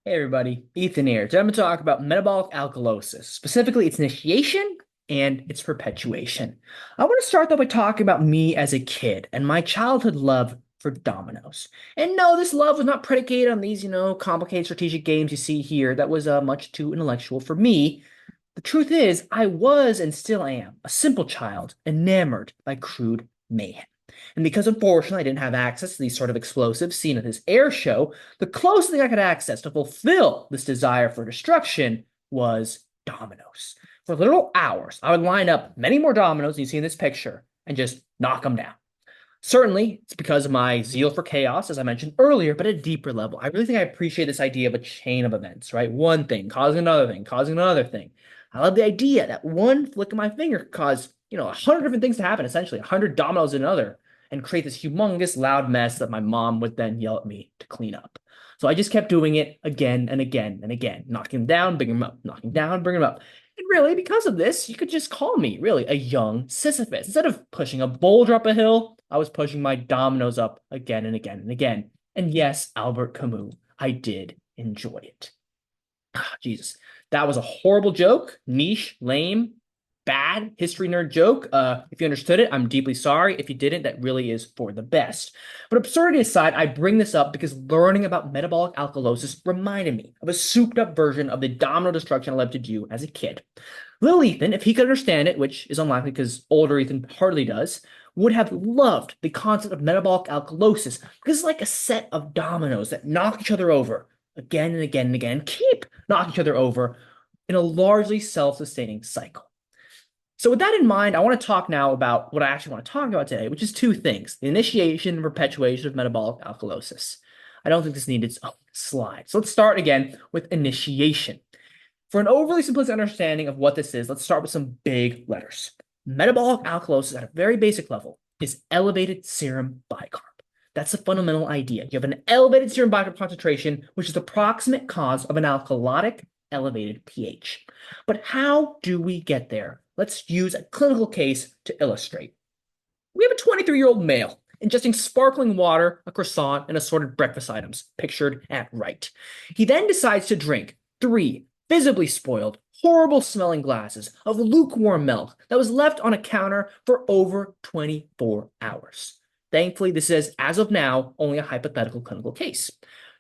Hey everybody, Ethan here. Today I'm going to talk about metabolic alkalosis, specifically its initiation and its perpetuation. I want to start though by talking about me as a kid and my childhood love for dominoes. And no, this love was not predicated on these, complicated strategic games you see here. That was much too intellectual for me. The truth is, I was and still am a simple child enamored by crude mayhem. And because unfortunately I didn't have access to these sort of explosives seen at this air show, the closest thing I could access to fulfill this desire for destruction was dominoes. For literal hours, I would line up many more dominoes than you see in this picture and just knock them down. Certainly, it's because of my zeal for chaos, as I mentioned earlier, but at a deeper level. I really think I appreciate this idea of a chain of events, right? One thing causing another thing, causing another thing. I love the idea that one flick of my finger could cause, 100 different things to happen, essentially, 100 dominoes in another, and create this humongous, loud mess that my mom would then yell at me to clean up. So I just kept doing it again and again and again, knocking them down, bringing them up, knocking down, bringing them up. And really, because of this, you could just call me, really, a young Sisyphus. Instead of pushing a boulder up a hill, I was pushing my dominoes up again and again and again. And yes, Albert Camus, I did enjoy it. Jesus, that was a horrible joke, niche, lame, bad history nerd joke. If you understood it, I'm deeply sorry. If you didn't, that really is for the best. But absurdity aside, I bring this up because learning about metabolic alkalosis reminded me of a souped up version of the domino destruction I loved to do as a kid. Little Ethan, if he could understand it, which is unlikely because older Ethan hardly does, would have loved the concept of metabolic alkalosis because it's like a set of dominoes that knock each other over again and again and again, keep knocking each other over in a largely self-sustaining cycle. So with that in mind, I want to talk now about what I actually want to talk about today, which is two things: the initiation and perpetuation of metabolic alkalosis. I don't think this needs its own slide. So let's start again with initiation. For an overly simplistic understanding of what this is, let's start with some big letters. Metabolic alkalosis at a very basic level is elevated serum bicarb. That's the fundamental idea. You have an elevated serum bicarb concentration, which is the proximate cause of an alkalotic elevated pH. But how do we get there? Let's use a clinical case to illustrate. We have a 23-year-old male ingesting sparkling water, a croissant, and assorted breakfast items, pictured at right. He then decides to drink 3 visibly spoiled, horrible-smelling glasses of lukewarm milk that was left on a counter for over 24 hours. Thankfully, this is, as of now, only a hypothetical clinical case.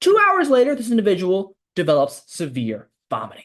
2 hours later, this individual develops severe vomiting.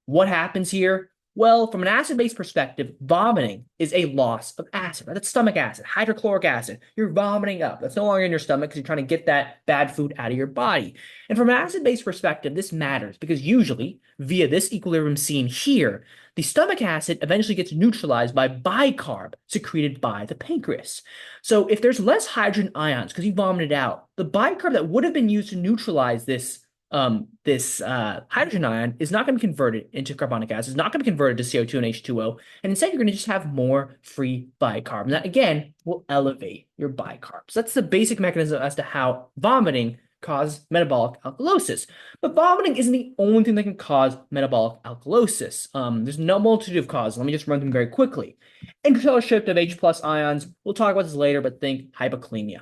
What happens here? Well, from an acid-based perspective, vomiting is a loss of acid, right? That's stomach acid, hydrochloric acid. You're vomiting up. That's no longer in your stomach because you're trying to get that bad food out of your body. And from an acid-based perspective, this matters because usually, via this equilibrium seen here, the stomach acid eventually gets neutralized by bicarb secreted by the pancreas. So if there's less hydrogen ions because you vomited out, the bicarb that would have been used to neutralize this hydrogen ion is not going to be converted into carbonic acid. It's not going to be converted to CO2 and H2O. And instead, you're going to just have more free bicarb. And that, again, will elevate your bicarb. So that's the basic mechanism as to how vomiting causes metabolic alkalosis. But vomiting isn't the only thing that can cause metabolic alkalosis. There's no multitude of causes. Let me just run them very quickly. Intracellular shift of H plus ions. We'll talk about this later, but think hypokalemia.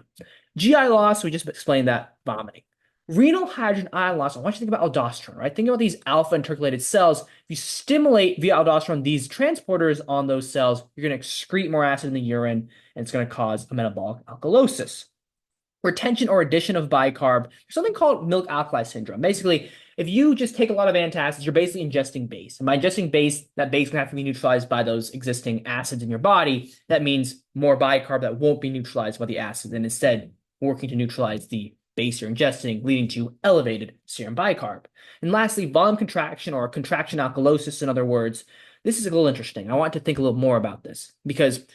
GI loss, we just explained that, vomiting. Renal hydrogen ion loss, I want you to think about aldosterone, right? Think about these alpha intercalated cells. If you stimulate via aldosterone these transporters on those cells, you're going to excrete more acid in the urine, and it's going to cause a metabolic alkalosis. Retention or addition of bicarb, there's something called milk alkali syndrome. Basically, if you just take a lot of antacids, you're basically ingesting base. And by ingesting base, that base can have to be neutralized by those existing acids in your body. That means more bicarb that won't be neutralized by the acids, and instead working to neutralize the base you're ingesting, leading to elevated serum bicarb. And lastly, volume contraction or contraction alkalosis, in other words. This is a little interesting. I want to think a little more about this because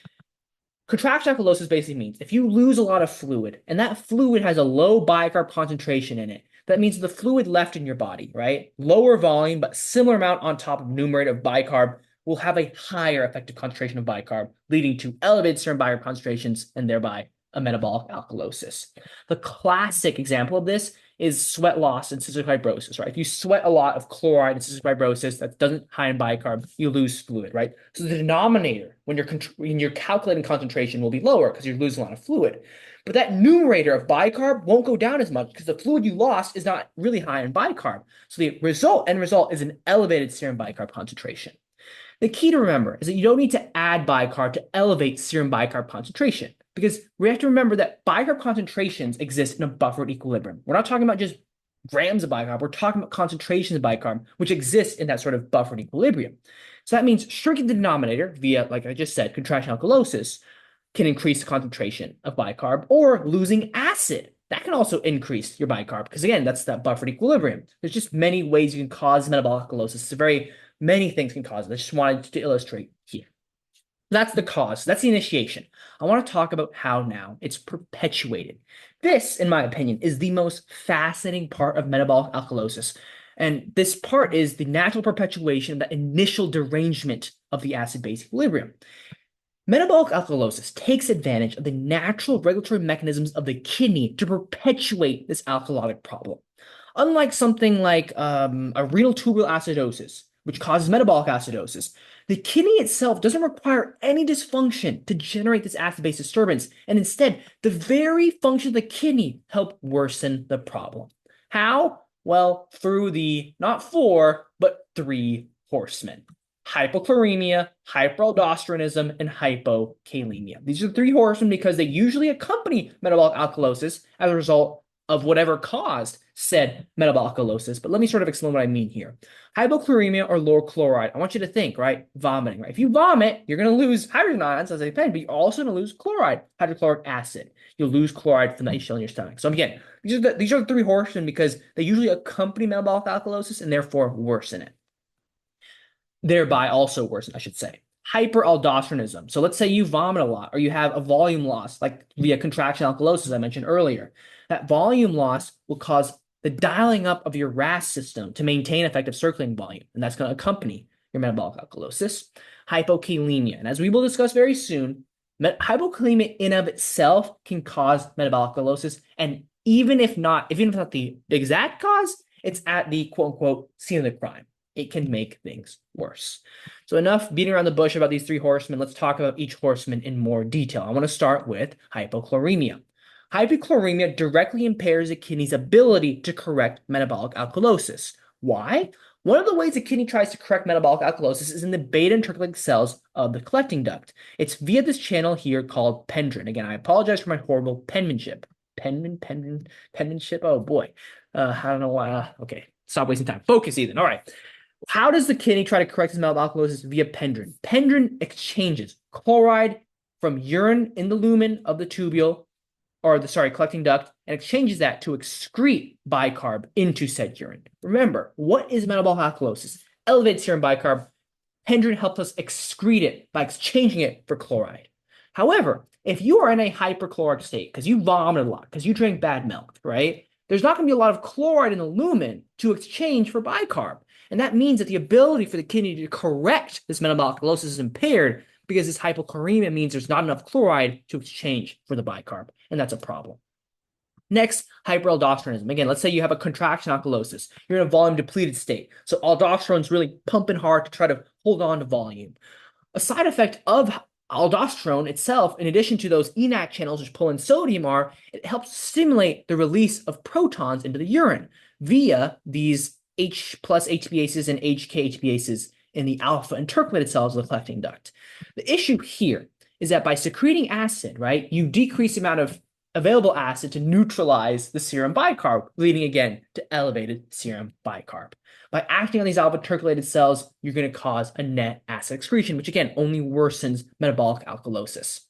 contraction alkalosis basically means if you lose a lot of fluid and that fluid has a low bicarb concentration in it, that means the fluid left in your body, right? Lower volume, but similar amount on top of numerator of bicarb will have a higher effective concentration of bicarb, leading to elevated serum bicarb concentrations and thereby a metabolic alkalosis. The classic example of this is sweat loss and cystic fibrosis, right? If you sweat a lot of chloride and cystic fibrosis that doesn't high in bicarb, you lose fluid, right? So the denominator when you're calculating concentration will be lower because you're losing a lot of fluid. But that numerator of bicarb won't go down as much because the fluid you lost is not really high in bicarb. So the end result is an elevated serum bicarb concentration. The key to remember is that you don't need to add bicarb to elevate serum bicarb concentration, because we have to remember that bicarb concentrations exist in a buffered equilibrium. We're not talking about just grams of bicarb, we're talking about concentrations of bicarb, which exist in that sort of buffered equilibrium. So that means shrinking the denominator via, like I just said, contraction alkalosis can increase the concentration of bicarb, or losing acid. That can also increase your bicarb, because again, that's that buffered equilibrium. There's just many ways you can cause metabolic alkalosis. Many things can cause it. I just wanted to illustrate here. That's the cause. That's the initiation. I want to talk about how now it's perpetuated. This, in my opinion, is the most fascinating part of metabolic alkalosis. And this part is the natural perpetuation, the initial derangement of the acid-base equilibrium. Metabolic alkalosis takes advantage of the natural regulatory mechanisms of the kidney to perpetuate this alkalotic problem. Unlike something like a renal tubular acidosis, which causes metabolic acidosis, the kidney itself doesn't require any dysfunction to generate this acid-base disturbance, and instead, the very function of the kidney help worsen the problem. How? Well, through the not four, but three horsemen: hypochloremia, hyperaldosteronism, and hypokalemia. These are the three horsemen because they usually accompany metabolic alkalosis as a result of whatever caused said metabolic alkalosis. But let me sort of explain what I mean here. Hypochloremia, or low chloride, I want you to think, right? Vomiting, right? If you vomit, you're going to lose hydrogen ions, as I said, but you're also going to lose chloride, hydrochloric acid. You'll lose chloride from the HCl in your stomach. So again, these are the three horsemen because they usually accompany metabolic alkalosis and therefore worsen it. Thereby also worsen, I should say. Hyperaldosteronism. So let's say you vomit a lot, or you have a volume loss, like via contraction alkalosis I mentioned earlier. That volume loss will cause the dialing up of your RAS system to maintain effective circulating volume, and that's going to accompany your metabolic alkalosis. Hypokalemia, and as we will discuss very soon, hypokalemia in of itself can cause metabolic alkalosis, and even if not the exact cause, it's at the quote-unquote scene of the crime. It can make things worse. So enough beating around the bush about these three horsemen. Let's talk about each horseman in more detail. I want to start with hypochloremia. Hypochloremia directly impairs the kidney's ability to correct metabolic alkalosis. Why? One of the ways the kidney tries to correct metabolic alkalosis is in the beta intercalated cells of the collecting duct. It's via this channel here called pendrin. Again, I apologize for my horrible penmanship. Penmanship? Oh boy. I don't know why. Okay, stop wasting time. Focus, Ethan. All right. How does the kidney try to correct its metabolic alkalosis? Via pendrin. Pendrin exchanges chloride from urine in the lumen of the tubule, collecting duct, and exchanges that to excrete bicarb into said urine. Remember, what is metabolic alkalosis? Elevated serum bicarb. Pendrin helps us excrete it by exchanging it for chloride. However, if you are in a hyperchloric state, because you vomited a lot, because you drank bad milk, right? There's not going to be a lot of chloride in the lumen to exchange for bicarb. And that means that the ability for the kidney to correct this metabolic alkalosis is impaired because this hypochloremia means there's not enough chloride to exchange for the bicarb, and that's a problem. Next, hyperaldosteronism. Again, let's say you have a contraction alkalosis. You're in a volume depleted state. So aldosterone's really pumping hard to try to hold on to volume. A side effect of aldosterone itself, in addition to those ENaC channels which pull in sodium, it helps stimulate the release of protons into the urine via these H plus HPases and HK HPases in the alpha intercalated cells of the collecting duct. The issue here is that by secreting acid, right, you decrease the amount of available acid to neutralize the serum bicarb, leading again to elevated serum bicarb. By acting on these alpha intercalated cells, you're going to cause a net acid excretion, which again only worsens metabolic alkalosis.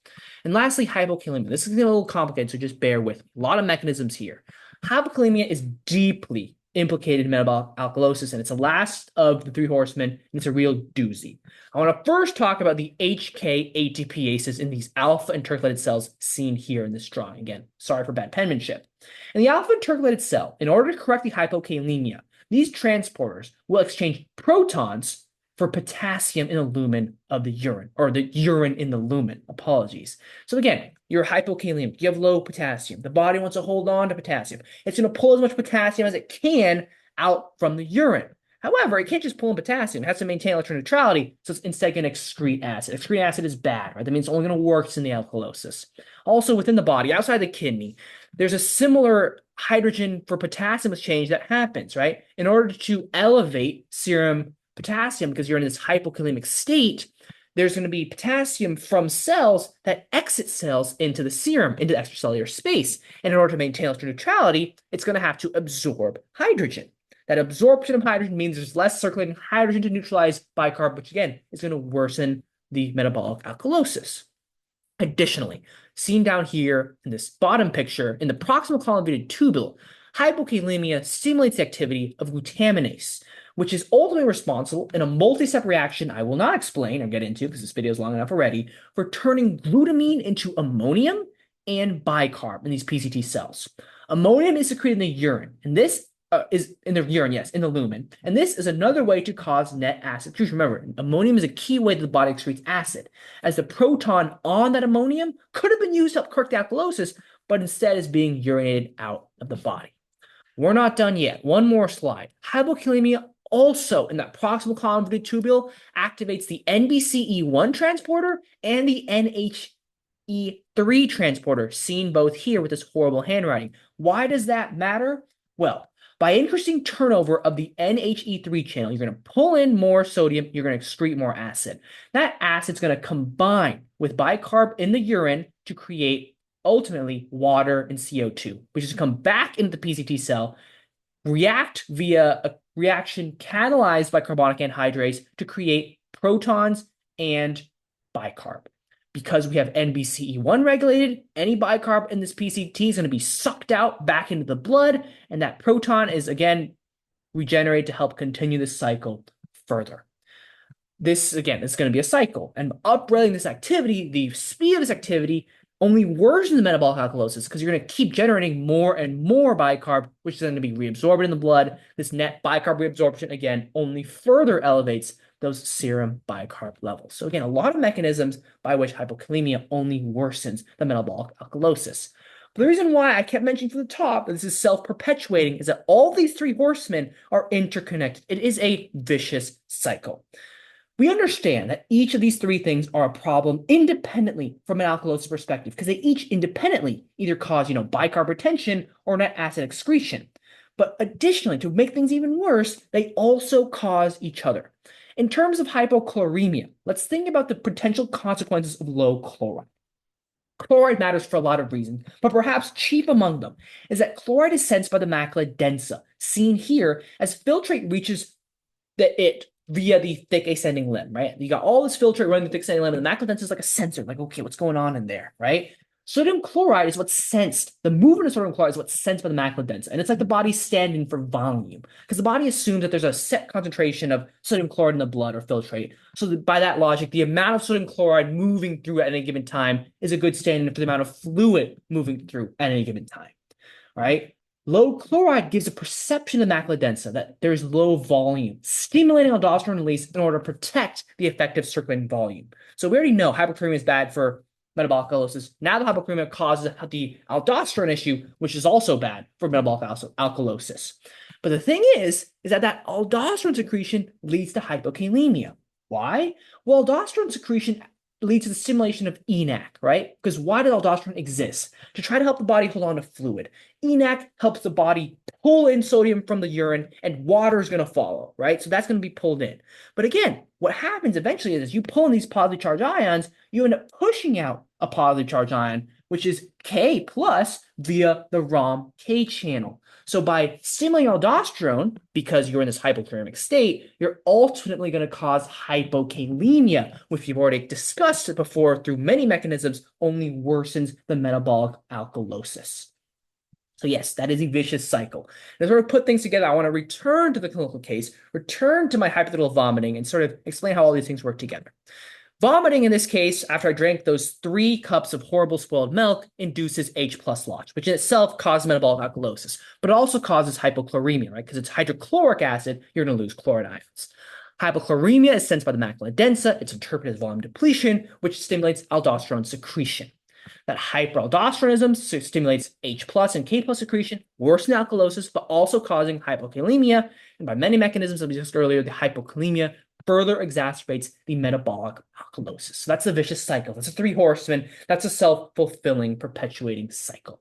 And lastly, hypokalemia. This is a little complicated, so just bear with me. A lot of mechanisms here. Hypokalemia is deeply implicated in metabolic alkalosis, and it's the last of the three horsemen, and it's a real doozy. I want to first talk about the HK ATPases in these alpha intercalated cells seen here in this drawing. Again, sorry for bad penmanship. In the alpha intercalated cell, in order to correct the hypokalemia, these transporters will exchange protons for potassium in the lumen of the urine, or the urine in the lumen. Apologies. So again, you're hypokalemic, you have low potassium. The body wants to hold on to potassium. It's going to pull as much potassium as it can out from the urine. However, it can't just pull in potassium. It has to maintain electron neutrality, so it's instead going to excrete acid. Excrete acid is bad, right? That means it's only going to work in the alkalosis. Also, within the body, outside the kidney, there's a similar hydrogen for potassium exchange that happens, right? In order to elevate serum potassium, because you're in this hypokalemic state, there's going to be potassium from cells that exit cells into the serum, into the extracellular space. And in order to maintain electron neutrality, it's going to have to absorb hydrogen. That absorption of hydrogen means there's less circulating hydrogen to neutralize bicarb, which again is going to worsen the metabolic alkalosis. Additionally, seen down here in this bottom picture, in the proximal column-veted tubule, hypokalemia stimulates the activity of glutaminase, which is ultimately responsible in a multi-step reaction I will not explain or get into because this video is long enough already, for turning glutamine into ammonium and bicarb in these PCT cells. Ammonium is secreted in the urine, and this is in the urine, yes, in the lumen. And this is another way to cause net acid excretion. Remember, ammonium is a key way that the body excretes acid, as the proton on that ammonium could have been used to help correct the alkalosis, but instead is being urinated out of the body. We're not done yet. One more slide. Hypokalemia also in that proximal column-veted tubule activates the NBCE1 transporter and the NHE3 transporter, seen both here with this horrible handwriting. Why does that matter? Well, by increasing turnover of the NHE3 channel, you're going to pull in more sodium, you're going to excrete more acid. That acid's going to combine with bicarb in the urine to create, ultimately, water and CO2, which is to come back into the PCT cell, react via a reaction catalyzed by carbonic anhydrase to create protons and bicarb. Because we have NBCE1 regulated, any bicarb in this PCT is going to be sucked out back into the blood, and that proton is again regenerated to help continue the cycle further. This, again, is going to be a cycle, and upregulating this activity, the speed of this activity, only worsens the metabolic alkalosis because you're going to keep generating more and more bicarb, which is going to be reabsorbed in the blood. This net bicarb reabsorption, again, only further elevates those serum bicarb levels. So again, a lot of mechanisms by which hypokalemia only worsens the metabolic alkalosis. But the reason why I kept mentioning from the top that this is self-perpetuating is that all these three horsemen are interconnected. It is a vicious cycle. We understand that each of these three things are a problem independently from an alkalosis perspective because they each independently either cause, bicarb retention or net acid excretion. But additionally, to make things even worse, they also cause each other. In terms of hypochloremia, let's think about the potential consequences of low chloride. Chloride matters for a lot of reasons, but perhaps chief among them is that chloride is sensed by the macula densa, seen here as filtrate reaches it via the thick ascending limb, right? You got all this filtrate running the thick ascending limb, and the macula densa is like a sensor, like, okay, what's going on in there, right? Sodium chloride is what's sensed. The movement of sodium chloride is what's sensed by the macula densa. And it's like the body's standing for volume because the body assumes that there's a set concentration of sodium chloride in the blood or filtrate. So that by that logic, the amount of sodium chloride moving through at any given time is a good stand-in for the amount of fluid moving through at any given time, right? Low chloride gives a perception to the macula densa that there is low volume, stimulating aldosterone release in order to protect the effective circulating volume. So we already know hypochloremia is bad for metabolic alkalosis. Now the hypochloremia causes the aldosterone issue, which is also bad for metabolic alkalosis. But the thing is that aldosterone secretion leads to hypokalemia. Why? Well, aldosterone secretion leads to the stimulation of ENaC, right? Because why does aldosterone exist? To try to help the body hold on to fluid. ENaC helps the body pull in sodium from the urine, and water is going to follow, right? So that's going to be pulled in. But again, what happens eventually is you pull in these positively charged ions, you end up pushing out a positively charged ion, which is K plus via the ROM-K channel. So by stimulating aldosterone, because you're in this hypochloremic state, you're ultimately going to cause hypokalemia, which we've already discussed before through many mechanisms, only worsens the metabolic alkalosis. So yes, that is a vicious cycle. And as we put things together, I want to return to the clinical case, return to my hypothetical vomiting, and sort of explain how all these things work together. Vomiting, in this case, after I drank those 3 cups of horrible spoiled milk, induces H+ loss, which in itself causes metabolic alkalosis, but it also causes hypochloremia, right? Because it's hydrochloric acid, you're going to lose chloride ions. Hypochloremia is sensed by the macula densa. It's interpreted as volume depletion, which stimulates aldosterone secretion. That hyperaldosteronism stimulates H plus and K plus secretion, worsening alkalosis, but also causing hypokalemia. And by many mechanisms that we discussed earlier, the hypokalemia further exacerbates the metabolic alkalosis. So that's a vicious cycle. That's a three horsemen. That's a self-fulfilling, perpetuating cycle.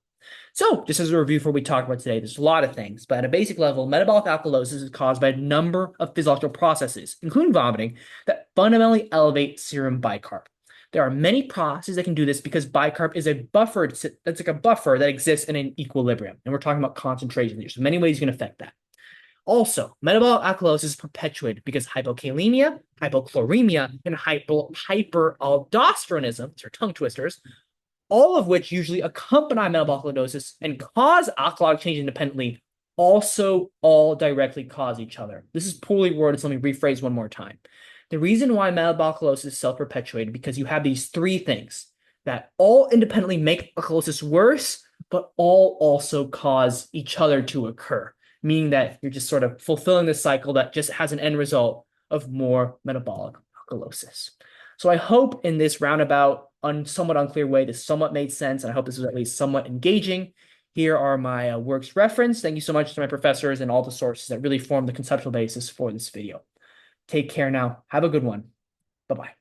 So, just as a review for what we talked about today, there's a lot of things, but at a basic level, metabolic alkalosis is caused by a number of physiological processes, including vomiting, that fundamentally elevate serum bicarb. There are many processes that can do this because bicarb is a buffer. That's like a buffer that exists in an equilibrium, and we're talking about concentration. There's many ways you can affect that. Also, metabolic alkalosis is perpetuated because hypokalemia, hypochloremia, and hyperaldosteronism, these are tongue twisters, all of which usually accompany metabolic acidosis and cause alkalotic change independently, also all directly cause each other. This is poorly worded, so let me rephrase one more time. The reason why metabolic alkalosis is self-perpetuated because you have these three things that all independently make alkalosis worse, but all also cause each other to occur, meaning that you're just sort of fulfilling this cycle that just has an end result of more metabolic alkalosis. So I hope in this roundabout, somewhat unclear way, this somewhat made sense, and I hope this was at least somewhat engaging. Here are my works reference. Thank you so much to my professors and all the sources that really formed the conceptual basis for this video. Take care now. Have a good one. Bye-bye.